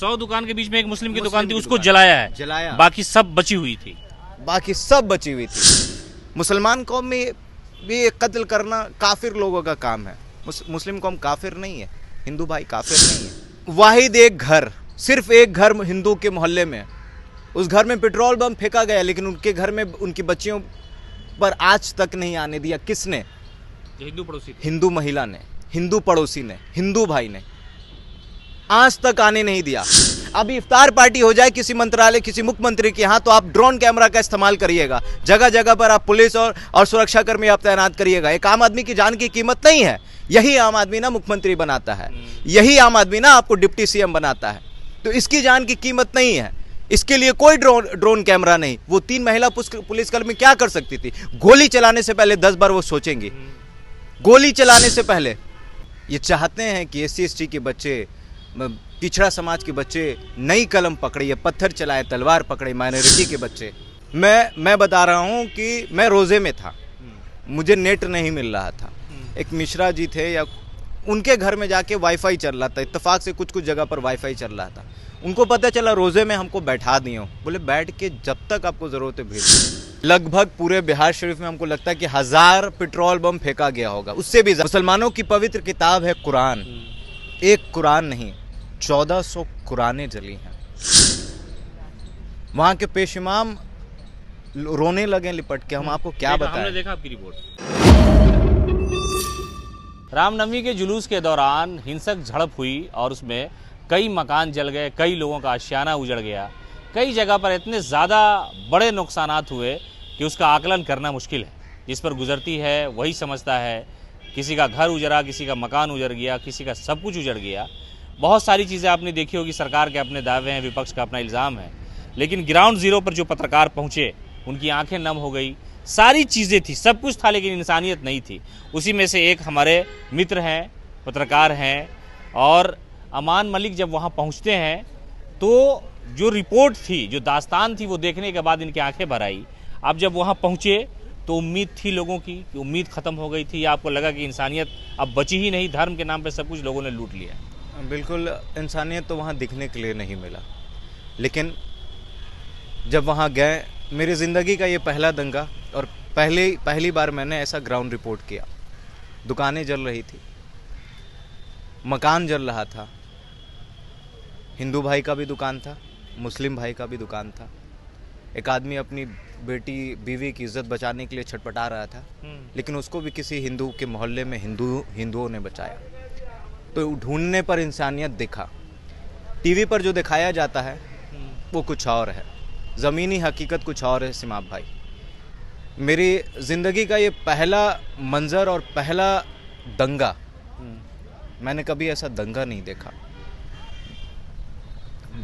100 दुकान के बीच में एक मुस्लिम की दुकान थी, उसको जलाया है, जलाया, बाकी सब बची हुई थी। बाकी सब बची हुई थी। मुसलमान कौम में भी कत्ल करना काफिर लोगों का काम है। मुस्लिम कौम काफिर नहीं है, हिंदू भाई काफिर नहीं है। वाहिद एक घर, सिर्फ एक घर हिंदू के मोहल्ले में, उस घर में पेट्रोल बम फेंका गया, लेकिन उनके घर में उनकी बच्चियों पर आज तक नहीं आने दिया। किसने? हिंदू पड़ोसी, हिंदू महिला ने, हिंदू पड़ोसी ने, हिंदू भाई ने आज तक आने नहीं दिया। अभी इफ्तार पार्टी हो जाए किसी मंत्रालय, किसी मुख्यमंत्री के यहाँ, तो आप ड्रोन कैमरा का इस्तेमाल करिएगा, जगह जगह पर आप पुलिस और सुरक्षा कर्मी आप तैनात करिएगा। एक आम आदमी की जान की कीमत नहीं है। यही आम आदमी ना मुख्यमंत्री बनाता है, यही आम आदमी ना आपको डिप्टी सीएम बनाता है। तो इसकी जान की कीमत नहीं है, इसके लिए कोई ड्रोन कैमरा नहीं। वो 3 महिला पुलिसकर्मी क्या कर सकती थी? गोली चलाने से पहले 10 बार वो सोचेंगी, गोली चलाने से पहले। ये चाहते हैं कि SC ST के बच्चे, पिछड़ा समाज के बच्चे नई कलम पकड़े, पत्थर चलाए, तलवार पकड़े, माइनॉरिटी के बच्चे। मैं बता रहा हूँ कि मैं रोज़े में था, मुझे नेट नहीं मिल रहा था। एक मिश्रा जी थे, या उनके घर में जाके वाईफाई चल रहा था, इत्तेफाक से कुछ जगह पर वाईफाई चल रहा था। उनको पता चला रोज़े में हमको बैठा दिए हो, बोले बैठ के जब तक आपको ज़रूरत है भेज। लगभग पूरे बिहार शरीफ में हमको लगता है कि 1000 पेट्रोल बम फेंका गया होगा, उससे भी। मुसलमानों की पवित्र किताब है कुरान, एक कुरान नहीं 1400 कुरानें जली हैं। वहां के पेश इमाम रोने लगे लिपट के। हम आपको क्या बताएं? हमने देखा आपकी रिपोर्ट। रामनवमी के जुलूस के दौरान हिंसक झड़प हुई और उसमें कई मकान जल गए, कई लोगों का आशियाना उजड़ गया, कई जगह पर इतने ज़्यादा बड़े नुकसानात हुए कि उसका आकलन करना मुश्किल है। जिस पर गुजरती है वही समझता है। किसी का घर उजड़ा, किसी का मकान उजड़ गया, किसी का सब कुछ उजड़ गया। बहुत सारी चीज़ें आपने देखी होगी, सरकार के अपने दावे हैं, विपक्ष का अपना इल्ज़ाम है, लेकिन ग्राउंड ज़ीरो पर जो पत्रकार पहुँचे उनकी आंखें नम हो गई। सारी चीज़ें थी, सब कुछ था, लेकिन इंसानियत नहीं थी। उसी में से एक हमारे मित्र हैं, पत्रकार हैं, और अमान मलिक जब वहाँ पहुँचते हैं तो जो रिपोर्ट थी, जो दास्तान थी, वो देखने के बाद इनकी आंखें भर आई। अब जब वहाँ पहुँचे तो उम्मीद थी लोगों की, कि उम्मीद ख़त्म हो गई थी, या आपको लगा कि इंसानियत अब बची ही नहीं, धर्म के नाम पर सब कुछ लोगों ने लूट लिया? बिल्कुल, इंसानियत तो वहाँ दिखने के लिए नहीं मिला। लेकिन जब वहाँ गए, मेरी ज़िंदगी का ये पहला दंगा, और पहली बार मैंने ऐसा ग्राउंड रिपोर्ट किया। दुकानें जल रही थी, मकान जल रहा था, हिंदू भाई का भी दुकान था, मुस्लिम भाई का भी दुकान था। एक आदमी अपनी बेटी बीवी की इज्जत बचाने के लिए छटपटा रहा था, लेकिन उसको भी किसी हिंदू के मोहल्ले में हिंदुओं ने बचाया। तो ढूंढने पर इंसानियत दिखा। टीवी पर जो दिखाया जाता है वो कुछ और है, ज़मीनी हकीकत कुछ और है। सिमाब भाई, मेरी ज़िंदगी का ये पहला मंज़र और पहला दंगा, मैंने कभी ऐसा दंगा नहीं देखा।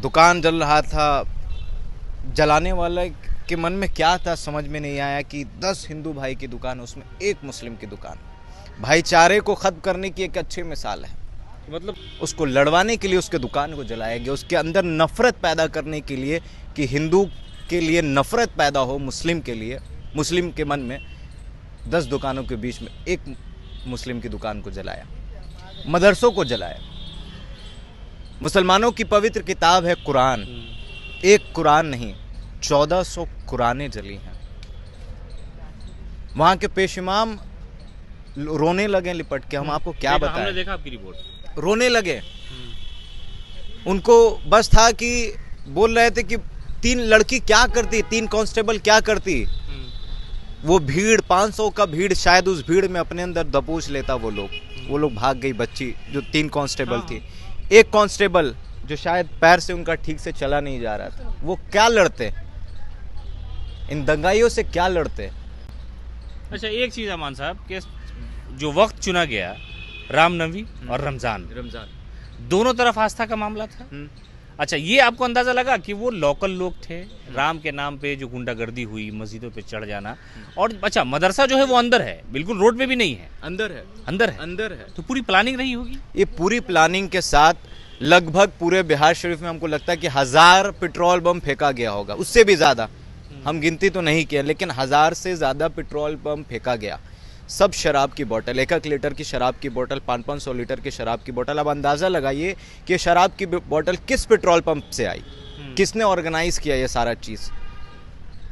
दुकान जल रहा था, जलाने वाले के मन में क्या था समझ में नहीं आया कि 10 हिंदू भाई की दुकान, उसमें एक मुस्लिम की दुकान। भाईचारे को ख़त्म करने की एक अच्छी मिसाल है। मतलब उसको लड़वाने के लिए उसके दुकान को जलाया गया, उसके अंदर नफ़रत पैदा करने के लिए, कि हिंदू के लिए नफ़रत पैदा हो मुस्लिम के लिए। मुस्लिम के मन में 10 दुकानों के बीच में एक मुस्लिम की दुकान को जलाया, मदरसों को जलाया। मुसलमानों की पवित्र किताब है कुरान, एक कुरान नहीं 1400 कुरानें जली हैं। वहाँ के पेश इमाम रोने लगे लिपट के। हम आपको क्या बताएं? हमने देखा आपकी रिपोर्ट। रोने लगे। उनको बस था कि बोल रहे थे कि 3 लड़की क्या करती, 3 कांस्टेबल क्या करती। वो भीड़, 500 का भीड़, शायद उस भीड़ में अपने अंदर दबोच लेता वो लोग भाग गई बच्ची जो 3 कांस्टेबल थी। एक कांस्टेबल जो शायद पैर से उनका ठीक से चला नहीं जा रहा था, वो क्या लड़ते, इन दंगाइयों से क्या लड़ते। अच्छा, एक चीज़ अमान साहब, कि जो वक्त चुना गया, रामनवमी और रमज़ान, दोनों तरफ आस्था का मामला था। अच्छा, ये आपको अंदाजा लगा कि वो लोकल लोग थे, राम के नाम पे जो गुंडागर्दी हुई, मस्जिदों पे चढ़ जाना, और अच्छा मदरसा जो है वो अंदर है, बिल्कुल रोड पे भी नहीं है, अंदर है। तो पूरी प्लानिंग रही होगी। ये पूरी प्लानिंग के साथ लगभग पूरे बिहार शरीफ में हमको लगता है कि 1000 पेट्रोल बम फेंका गया होगा, उससे भी ज़्यादा। हम गिनती तो नहीं किया, लेकिन 1000 से ज़्यादा पेट्रोल बम फेंका गया। सब शराब की बोतल, 1-1 लीटर की शराब की बोतल, 500-500 लीटर की शराब की बोतल। अब अंदाज़ा लगाइए कि शराब की बोतल किस पेट्रोल पंप से आई, किसने ऑर्गेनाइज किया ये सारा चीज़।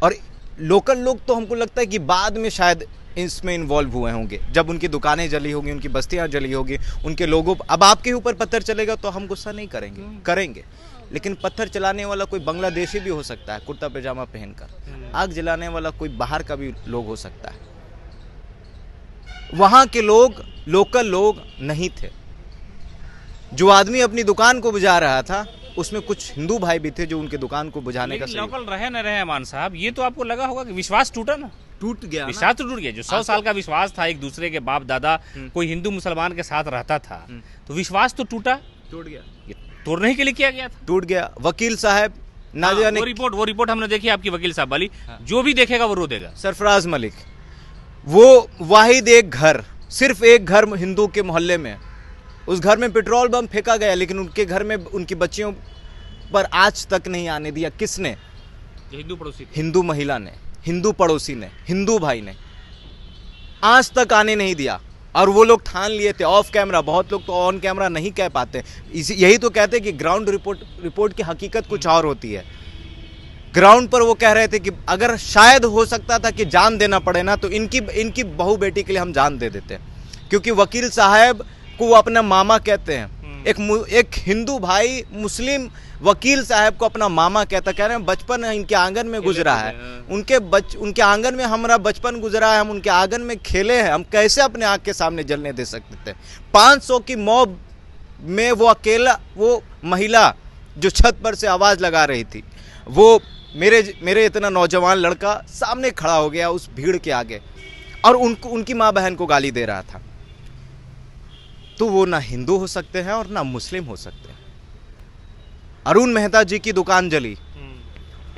और लोकल लोग तो हमको लगता है कि बाद में शायद इसमें इन्वॉल्व हुए होंगे, जब उनकी दुकानें जली होंगी, उनकी बस्तियां जली होगी, उनके लोगों। अब आपके ऊपर पत्थर चलेगा तो हम गुस्सा नहीं करेंगे, करेंगे, लेकिन पत्थर चलाने वाला कोई बांग्लादेशी भी हो सकता है कुर्ता पैजामा पहनकर, आग जलाने वाला कोई बाहर का भी लोग हो सकता है। वहां के लोग, लोकल लोग नहीं थे। जो आदमी अपनी दुकान को बुझा रहा था उसमें कुछ हिंदू भाई भी थे जो उनके दुकान को बुझाने का लोकल रहे न रहे अमान साहब, ये तो आपको लगा होगा कि विश्वास टूटा ना, टूट गया, विश्वास तो टूट गया। जो 100 साल का विश्वास था, एक दूसरे के बाप दादा कोई हिंदू मुसलमान के साथ रहता था, तो विश्वास तो टूटा, टूट गया, ये तोड़ने के लिए किया गया था, टूट गया। वकील साहब ना जाने, वो रिपोर्ट हमने देखी आपकी, वकील साहब वाली, जो भी देखेगा वो रो देगा। सरफराज मलिक, वो वाहिद एक घर, सिर्फ एक घर हिंदू के मोहल्ले में, उस घर में पेट्रोल बम फेंका गया, लेकिन उनके घर में उनकी बच्चियों पर आज तक नहीं आने दिया। किसने? हिंदू पड़ोसी, हिंदू महिला ने, हिंदू पड़ोसी ने, हिंदू भाई ने आज तक आने नहीं दिया। और वो लोग ठान लिए थे ऑफ कैमरा, बहुत लोग तो ऑन कैमरा नहीं कह पाते, यही तो कहते हैं कि ग्राउंड रिपोर्ट की हकीकत कुछ और होती है। ग्राउंड पर वो कह रहे थे कि अगर शायद हो सकता था कि जान देना पड़े ना, तो इनकी बहू बेटी के लिए हम जान दे देते, क्योंकि वकील साहब को वो अपना मामा कहते हैं। एक हिंदू भाई मुस्लिम वकील साहब को अपना मामा कहता, कह रहे हैं बचपन इनके आंगन में गुजरा है, उनके आंगन में हमारा बचपन गुजरा है, हम उनके आंगन में खेले हैं, हम कैसे अपने आंख के सामने जलने दे सकते थे। 500 की मॉब में वो अकेला, वो महिला जो छत पर से आवाज लगा रही थी, वो मेरे इतना नौजवान लड़का सामने खड़ा हो गया उस भीड़ के आगे और उनकी माँ बहन को गाली दे रहा था। तो वो ना हिंदू हो सकते हैं और ना मुस्लिम हो सकते हैं। अरुण मेहता जी की दुकान जली,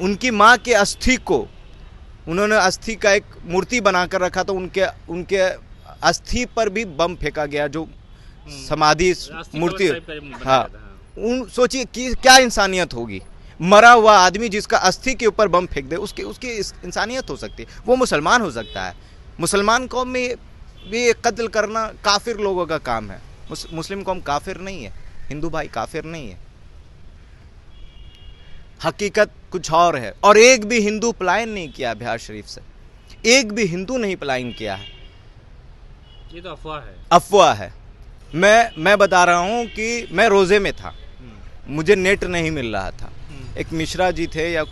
उनकी माँ के अस्थि को, उन्होंने अस्थि का एक मूर्ति बनाकर रखा, तो उनके अस्थि पर भी बम फेंका गया, जो समाधि मूर्ति। हाँ, सोचिए कि क्या इंसानियत होगी। मरा हुआ आदमी जिसका अस्थि के ऊपर बम फेंक दे, उसकी इंसानियत हो सकती है। वो मुसलमान हो सकता है, मुसलमान कौम में भी कत्ल करना काफिर लोगों का काम है। मुस्लिम कौम काफिर नहीं है, हिंदू भाई काफिर नहीं है। हकीकत कुछ और है। और एक भी हिंदू पलायन नहीं किया बिहार शरीफ से, एक भी हिंदू नहीं पलायन किया है। ये तो अफवाह है, अफवाह है। मैं बता रहा हूँ कि मैं रोजे में था, मुझे नेट नहीं मिल रहा था। एक मिश्रा जी थे, या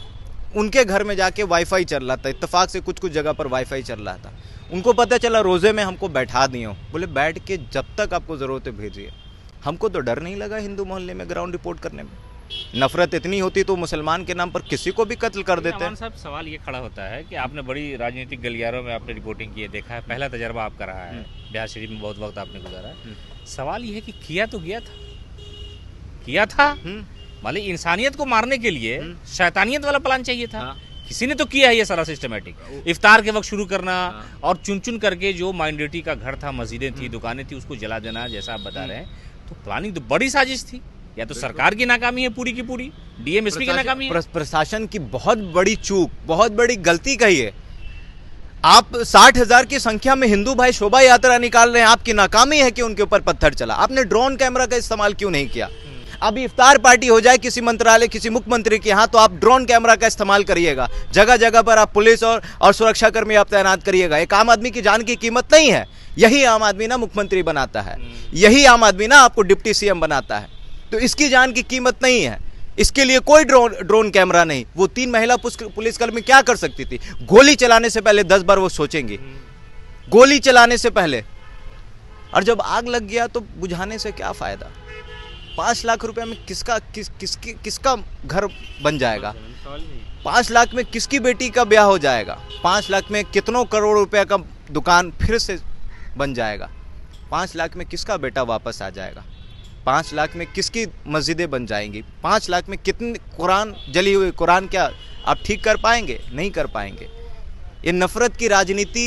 उनके घर में जाके वाईफाई चल रहा था, इत्तेफाक से कुछ जगह पर वाईफाई चल रहा था। उनको पता चला रोजे में हमको बैठा दिए, बोले बैठ के जब तक आपको ज़रूरत है भेजिए। हमको तो डर नहीं लगा हिंदू मोहल्ले में ग्राउंड रिपोर्ट करने में। नफरत इतनी होती तो मुसलमान के नाम पर किसी को भी कत्ल कर देते हैं। साहब, सवाल ये खड़ा होता है कि आपने बड़ी राजनीतिक गलियारों में आपने रिपोर्टिंग की है, देखा है, पहला तजर्बा आपका रहा है, बिहार शरीफ में बहुत वक्त आपने गुजारा है। सवाल ये है कि किया तो किया था, मतलब इंसानियत को मारने के लिए शैतानियत वाला प्लान चाहिए था। किसी ने तो किया है ये सारा सिस्टमेटिक। इफ्तार के वक्त शुरू करना और चुन चुन करके जो माइनॉरिटी का घर था, मस्जिदें थी, दुकानें थी, उसको जला देना, जैसा आप बता रहे हैं। तो प्लानिंग तो बड़ी साजिश थी। या तो सरकार की नाकामी है पूरी की पूरी, डीएमएसपी की नाकामी है, प्रशासन की बहुत बड़ी चूक, बहुत बड़ी गलती कही है। आप 60,000 की संख्या में हिंदू भाई शोभा यात्रा निकाल रहे हैं, आपकी नाकामी है कि उनके ऊपर पत्थर चला। आपने ड्रोन कैमरा का इस्तेमाल क्यों नहीं किया? अभी इफ्तार पार्टी हो जाए किसी मंत्रालय, किसी मुख्यमंत्री के यहाँ, तो आप ड्रोन कैमरा का इस्तेमाल करिएगा। जगह जगह पर आप पुलिस और सुरक्षा कर्मी आप तैनात करिएगा। एक आम आदमी की जान की कीमत नहीं है। यही आम आदमी ना मुख्यमंत्री बनाता है, यही आम आदमी ना आपको डिप्टी सीएम बनाता है। तो इसकी जान की कीमत नहीं है। इसके लिए कोई ड्रोन कैमरा नहीं। वो 3 महिला पुलिसकर्मी क्या कर सकती थी? गोली चलाने से पहले 10 बार वो सोचेंगी, गोली चलाने से पहले। और जब आग लग गया तो बुझाने से क्या फायदा? 5 लाख रुपए में किसका घर बन जाएगा? 5 लाख में किसकी बेटी का ब्याह हो जाएगा? 5 लाख में कितनों करोड़ रुपए का दुकान फिर से बन जाएगा? 5 लाख में किसका बेटा वापस आ जाएगा? 5 लाख में किसकी मस्जिदें बन जाएंगी? 5 लाख में कितनी कुरान जली हुई कुरान क्या आप ठीक कर पाएंगे? नहीं कर पाएंगे। ये नफरत की राजनीति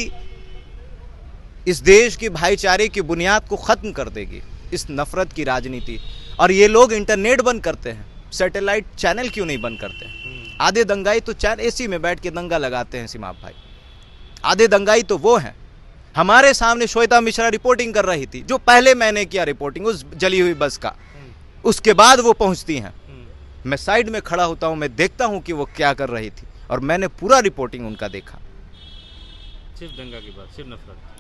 इस देश की भाईचारे की बुनियाद को खत्म कर देगी, इस नफरत की राजनीति। और ये लोग इंटरनेट बंद करते हैं, सैटेलाइट चैनल क्यों नहीं बंद करते? आधे दंगाई तो एसी में बैठ के दंगा लगाते हैं सिमाप भाई, आधे दंगाई तो वो हैं। हमारे सामने श्वेता मिश्रा रिपोर्टिंग कर रही थी, जो पहले मैंने किया रिपोर्टिंग उस जली हुई बस का, उसके बाद वो पहुंचती हैं। मैं साइड में खड़ा होता हूं, मैं देखता हूं कि वो क्या कर रही थी, और मैंने पूरा रिपोर्टिंग उनका देखा। सिर्फ दंगा की बात,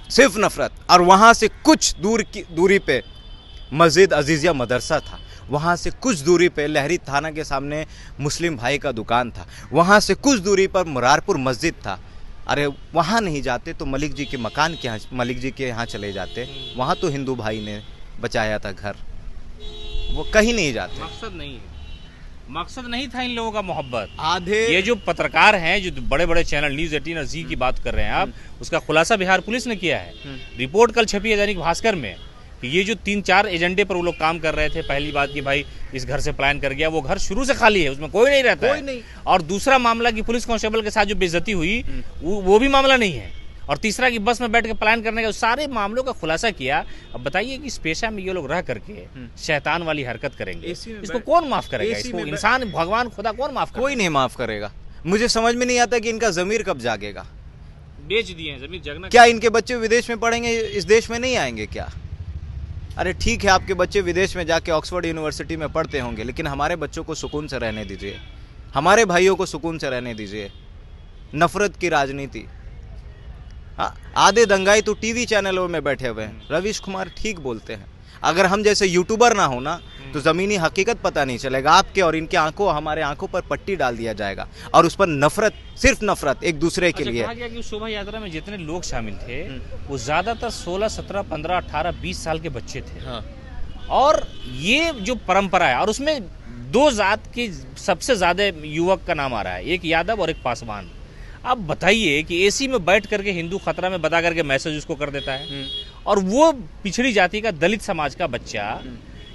सिर्फ नफरत। और वहां से कुछ दूरी पे मस्जिद अजीजिया मदरसा था, वहां से कुछ दूरी पे लहरी थाना के सामने मुस्लिम भाई का दुकान था, वहां से कुछ दूरी पर मुरारपुर मस्जिद था। अरे वहां नहीं जाते तो मलिक जी के मकान के यहाँ, मलिक जी के यहाँ चले जाते, वहां तो हिंदू भाई ने बचाया था घर, वो कहीं नहीं जाते। मकसद नहीं था इन लोगों का मोहब्बत। आधे ये जो पत्रकार हैं, जो बड़े बड़े चैनल न्यूज 18 और जी की बात कर रहे हैं आप, उसका खुलासा बिहार पुलिस ने किया है। रिपोर्ट कल छपी है दैनिक भास्कर में कि ये जो 3-4 एजेंडे पर वो लोग काम कर रहे थे, पहली बात कि भाई इस घर से पलायन कर गया, वो घर शुरू से खाली है, उसमें कोई नहीं रहता है। नहीं। और दूसरा मामला कि पुलिस कांस्टेबल के साथ जो बेइज्जती हुई वो भी मामला नहीं है। और तीसरा कि बस में बैठ के पलायन करने का, सारे मामलों का खुलासा किया। अब बताइए कि इस पेशा में ये लोग रह करके शैतान वाली हरकत करेंगे, इसको कौन माफ करेगा? इसको इंसान, भगवान, खुदा कौन माफ करेगा? कोई नहीं माफ करेगा। मुझे समझ में नहीं आता कि इनका जमीर कब जागेगा। बेच दिए हैं जमीन, जगना क्या इनके बच्चे विदेश में पढ़ेंगे, इस देश में नहीं आएंगे क्या? अरे ठीक है, आपके बच्चे विदेश में जाके ऑक्सफोर्ड यूनिवर्सिटी में पढ़ते होंगे, लेकिन हमारे बच्चों को सुकून से रहने दीजिए, हमारे भाइयों को सुकून से रहने दीजिए। नफरत की राजनीति, आधे दंगाई तो टीवी चैनलों में बैठे हुए हैं। रवीश कुमार ठीक बोलते हैं, अगर हम जैसे यूट्यूबर ना हो ना तो जमीनी हकीकत पता नहीं चलेगा। आपके और इनके आंखों, हमारे आंखों पर पट्टी डाल दिया जाएगा, और उस पर नफरत, सिर्फ नफरत एक दूसरे के लिए। कहा गया कि शोभा यात्रा में जितने लोग शामिल थे वो ज्यादातर 16, 17, 15, 18, 20 साल के बच्चे थे। हाँ। और ये जो परंपरा है, और उसमें 2 जात के सबसे ज्यादा युवक का नाम आ रहा है, एक यादव और एक पासवान। अब बताइए कि एसी में बैठ करके हिंदू खतरा में बता करके मैसेज उसको कर देता है, और वो पिछड़ी जाति का, दलित समाज का बच्चा,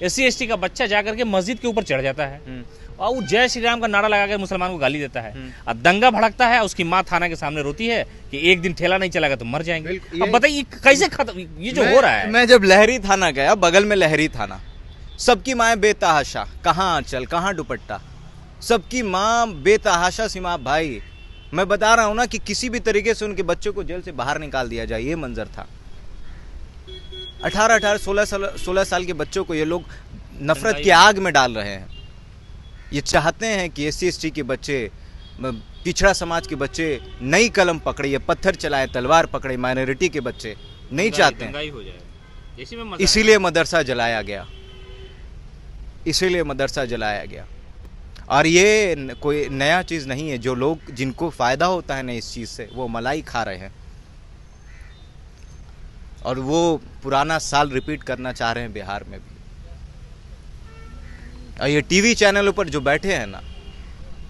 SC ST का बच्चा जाकर के मस्जिद के ऊपर चढ़ जाता है और वो जय श्री राम का नारा लगा कर मुसलमान को गाली देता है। अब दंगा भड़कता है, उसकी माँ थाना के सामने रोती है कि एक दिन ठेला नहीं चलेगा तो मर जाएंगे। अब बताइए कैसे खत्म ये जो हो रहा है। मैं जब लहरी थाना गया, बगल में लहरी थाना, सबकी माएँ बेतहाशा, कहाँ आंचल, कहाँ दुपट्टा, सबकी माँ बेतहाशा सीमा। भाई मैं बता रहा हूं ना कि किसी भी तरीके से उनके बच्चों को जेल से बाहर निकाल दिया जाए, ये मंजर था। 18, 16 साल के बच्चों को ये लोग नफरत की आग में डाल रहे हैं। ये चाहते हैं कि SC ST के बच्चे, पिछड़ा समाज के बच्चे नई कलम पकड़े, ये पत्थर चलाए, तलवार पकड़े, माइनॉरिटी के बच्चे नहीं चाहते हैं। इसीलिए मदरसा जलाया गया, इसीलिए मदरसा जलाया गया। और ये कोई नया चीज़ नहीं है। जो लोग, जिनको फ़ायदा होता है ना इस चीज़ से, वो मलाई खा रहे हैं, और वो पुराना साल रिपीट करना चाह रहे हैं बिहार में भी। और ये टीवी चैनलों पर जो बैठे हैं ना,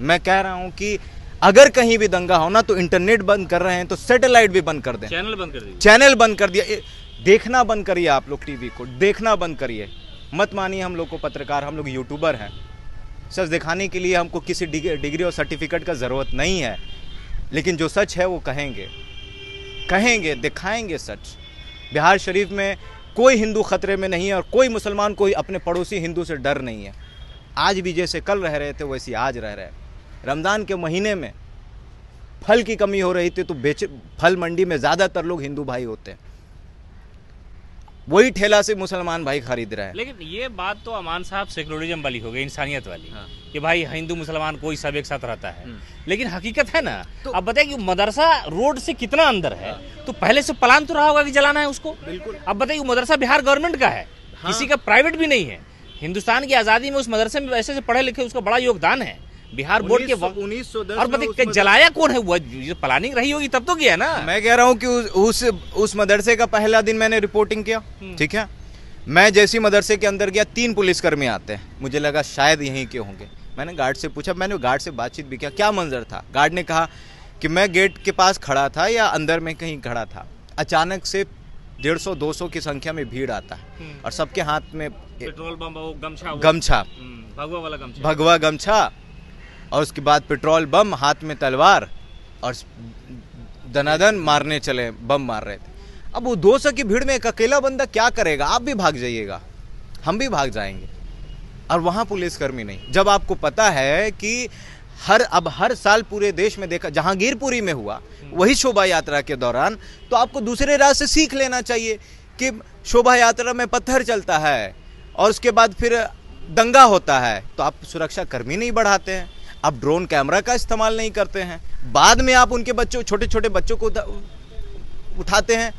मैं कह रहा हूं कि अगर कहीं भी दंगा हो ना तो इंटरनेट बंद कर रहे हैं तो सैटेलाइट भी बंद कर दें, चैनल बंद कर दिए, चैनल बंद कर दिया। देखना बंद करिए, आप लोग टीवी को देखना बंद करिए। मत मानिए हम लोग को पत्रकार, हम लोग यूट्यूबर हैं। सच दिखाने के लिए हमको किसी डिग्री और सर्टिफिकेट का ज़रूरत नहीं है, लेकिन जो सच है वो कहेंगे, दिखाएंगे सच। बिहार शरीफ में कोई हिंदू खतरे में नहीं है, और कोई मुसलमान, कोई अपने पड़ोसी हिंदू से डर नहीं है। आज भी जैसे कल रह रहे थे वैसे आज रह रहे हैं। रमज़ान के महीने में फल की कमी हो रही थी तो फल मंडी में ज़्यादातर लोग हिंदू भाई होते हैं, वही ठेला से मुसलमान भाई खरीद रहे हैं। लेकिन ये बात तो अमान साहब सेकुलरिज्म वाली हो गई, इंसानियत वाली। हाँ। कि भाई हिंदू मुसलमान कोई सब एक साथ रहता है, लेकिन हकीकत है ना। तो अब बताइए कि मदरसा रोड से कितना अंदर है। हाँ। तो पहले से प्लान तो रहा होगा कि जलाना है उसको। बिल्कुल। अब बताइए मदरसा बिहार गवर्नमेंट का है। हाँ। किसी का प्राइवेट भी नहीं है। हिंदुस्तान की आज़ादी में उस मदरसे में ऐसे पढ़े लिखे उसका बड़ा योगदान है। बिहार बोर्ड के 1910 और बताइए जलाया कौन है? वो प्लानिंग रही होगी तब तो किया ना। मैं कह रहा हूँ कि उस मदरसे का पहला दिन मैंने रिपोर्टिंग किया, ठीक है। मैं जैसी मदरसे के अंदर गया, 3 पुलिसकर्मी आते हैं, मुझे लगा शायद यहीं के होंगे। मैंने गार्ड से पूछा, मैंने गार्ड से बातचीत भी किया, क्या मंजर था। गार्ड ने कहा कि मैं गेट के पास खड़ा था या अंदर में कहीं खड़ा था, अचानक से 150-200 की संख्या में भीड़ आता है, और सबके हाथ में पेट्रोल बम, गमछा, भगवा गमछा, और उसके बाद पेट्रोल बम, हाथ में तलवार, और दनादन मारने चले, बम मार रहे थे। अब वो 200 की भीड़ में एक अकेला बंदा क्या करेगा? आप भी भाग जाइएगा, हम भी भाग जाएंगे, और वहाँ पुलिसकर्मी नहीं। जब आपको पता है कि हर साल पूरे देश में देखा, जहांगीरपुरी में हुआ वही शोभा यात्रा के दौरान, तो आपको दूसरे राज्य से सीख लेना चाहिए कि शोभा यात्रा में पत्थर चलता है और उसके बाद फिर दंगा होता है, तो आप सुरक्षा कर्मी नहीं बढ़ाते हैं, आप ड्रोन कैमरा का इस्तेमाल नहीं करते हैं, बाद में आप उनके बच्चों, छोटे छोटे बच्चों को उठाते हैं,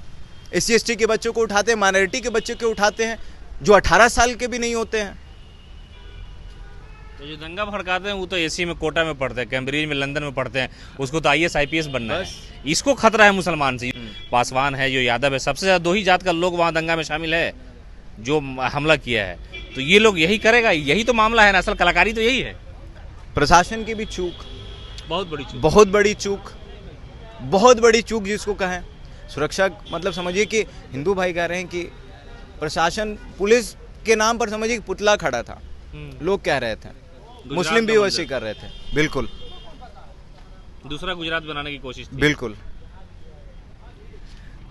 SC/ST के बच्चों को उठाते हैं, माइनॉरिटी के बच्चों को उठाते हैं जो 18 साल के भी नहीं होते हैं। तो जो दंगा भड़काते हैं वो तो एसी में, कोटा में पढ़ते हैं, कैम्ब्रिज में, लंदन में पढ़ते हैं, उसको तो IAS IPS बनना है। इसको खतरा है मुसलमान से। पासवान है, जो यादव है, सबसे ज़्यादा 2 ही जात का लोग वहाँ दंगा में शामिल है जो हमला किया है, तो ये लोग यही करेगा, यही तो मामला है ना, असल कलाकारी तो यही है। प्रशासन की भी चूक, बहुत बड़ी चूक, बहुत बड़ी चूक, बहुत बड़ी चूक जिसको कहें। सुरक्षा मतलब समझिए कि हिंदू भाई कह रहे हैं कि प्रशासन, पुलिस के नाम पर समझिए कि पुतला खड़ा था, लोग कह रहे थे, मुस्लिम भी वैसे कर रहे थे। बिल्कुल, दूसरा गुजरात बनाने की कोशिश थी। बिल्कुल।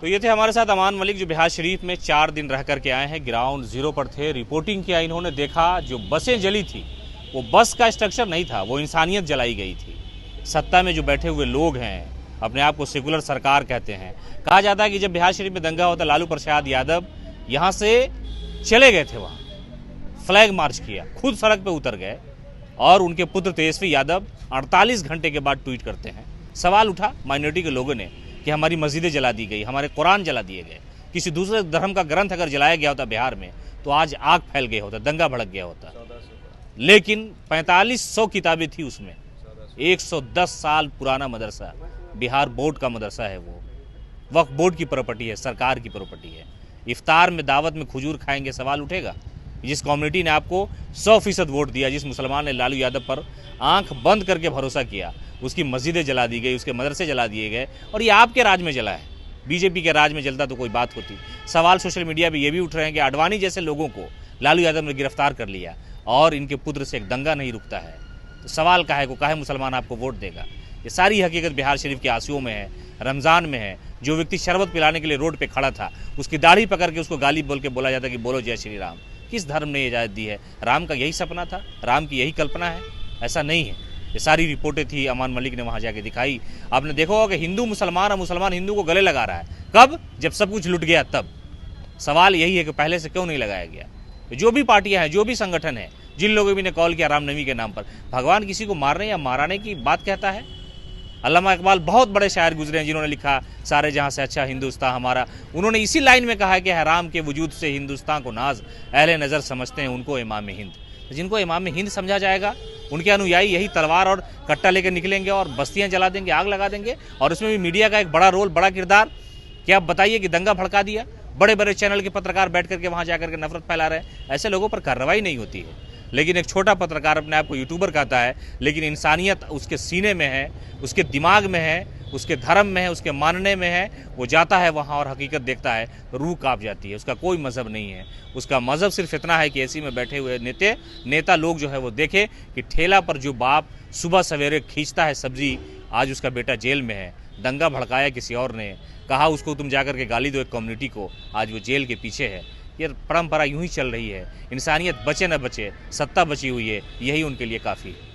तो ये थे हमारे साथ अमान मलिक, जो बिहार शरीफ में 4 दिन रह करके आए हैं, ग्राउंड जीरो पर थे, रिपोर्टिंग किया इन्होंने, देखा जो बसें जली थी वो बस का स्ट्रक्चर नहीं था, वो इंसानियत जलाई गई थी। सत्ता में जो बैठे हुए लोग हैं, अपने आप को सेकुलर सरकार कहते हैं। कहा जाता है कि जब बिहार शरीफ में दंगा होता, लालू प्रसाद यादव यहाँ से चले गए थे, वहाँ फ्लैग मार्च किया, खुद सड़क पे उतर गए, और उनके पुत्र तेजस्वी यादव 48 घंटे के बाद ट्वीट करते हैं। सवाल उठा माइनॉरिटी के लोगों ने कि हमारी मस्जिदें जला दी गई, हमारे कुरान जला दिए गए, किसी दूसरे धर्म का ग्रंथ अगर जलाया गया होता बिहार में तो आज आग फैल गया होता, दंगा भड़क गया होता। लेकिन 4500 किताबें थी उसमें, 110 साल पुराना मदरसा, बिहार बोर्ड का मदरसा है, वो वक्फ बोर्ड की प्रॉपर्टी है, सरकार की प्रॉपर्टी है। इफ्तार में दावत में खजूर खाएंगे, सवाल उठेगा? जिस कम्युनिटी ने आपको 100% वोट दिया, जिस मुसलमान ने लालू यादव पर आंख बंद करके भरोसा किया, उसकी मस्जिदें जला दी गई, उसके मदरसे जला दिए गए, और ये आपके राज में जला है। बीजेपी के राज में जलता तो कोई बात होती। सवाल सोशल मीडिया पे ये भी उठ रहे हैं कि आडवाणी जैसे लोगों को लालू यादव ने गिरफ्तार कर लिया और इनके पुत्र से एक दंगा नहीं रुकता है, तो सवाल काहे को, काहे मुसलमान आपको वोट देगा? ये सारी हकीकत बिहार शरीफ के आंसुओं में है, रमज़ान में है। जो व्यक्ति शरबत पिलाने के लिए रोड पे खड़ा था, उसकी दाढ़ी पकड़ के उसको गाली बोल के बोला जाता कि बोलो जय श्री राम। किस धर्म ने इजाज़त दी है? राम का यही सपना था, राम की यही कल्पना है? ऐसा नहीं है। ये सारी रिपोर्टें थी, अमान मलिक ने वहाँ जाके दिखाई। आपने देखा होगा कि हिंदू मुसलमान और मुसलमान हिंदू को गले लगा रहा है। कब? जब सब कुछ लुट गया तब। सवाल यही है कि पहले से क्यों नहीं लगाया गया? जो भी पार्टियां हैं, जो भी संगठन है, जिन लोगों ने कॉल किया रामनवमी के नाम पर, भगवान किसी को मारने या माराने की बात कहता है? अल्लामा इकबाल बहुत बड़े शायर गुजरे हैं जिन्होंने लिखा सारे जहां से अच्छा हिंदुस्तान हमारा। उन्होंने इसी लाइन में कहा है कि हराम के वजूद से हिंदुस्तान को नाज, अहले नज़र समझते हैं उनको इमाम हिंद। तो जिनको इमाम हिंद समझा जाएगा, उनके अनुयायी यही तलवार और कट्टा लेकर निकलेंगे और बस्तियां जला देंगे, आग लगा देंगे। और उसमें भी मीडिया का एक बड़ा रोल, बड़ा किरदार। क्या आप बताइए कि दंगा भड़का दिया, बड़े बड़े चैनल के पत्रकार बैठ करके वहाँ जाकर के नफरत फैला रहे हैं। ऐसे लोगों पर कार्रवाई नहीं होती है। लेकिन एक छोटा पत्रकार अपने आप को यूट्यूबर कहता है, लेकिन इंसानियत उसके सीने में है, उसके दिमाग में है, उसके धर्म में है, उसके मानने में है। वो जाता है वहाँ और हकीकत देखता है तो रूह काँप जाती है। उसका कोई मज़हब नहीं है, उसका मज़हब सिर्फ इतना है कि एसी में बैठे हुए नेता लोग जो है वो देखे कि ठेला पर जो बाप सुबह सवेरे खींचता है सब्जी, आज उसका बेटा जेल में है। दंगा भड़काया किसी और ने, कहा उसको तुम जाकर के गाली दो एक कम्युनिटी को, आज वो जेल के पीछे है। ये परंपरा यूं ही चल रही है। इंसानियत बचे न बचे, सत्ता बची हुई है, यही उनके लिए काफ़ी है।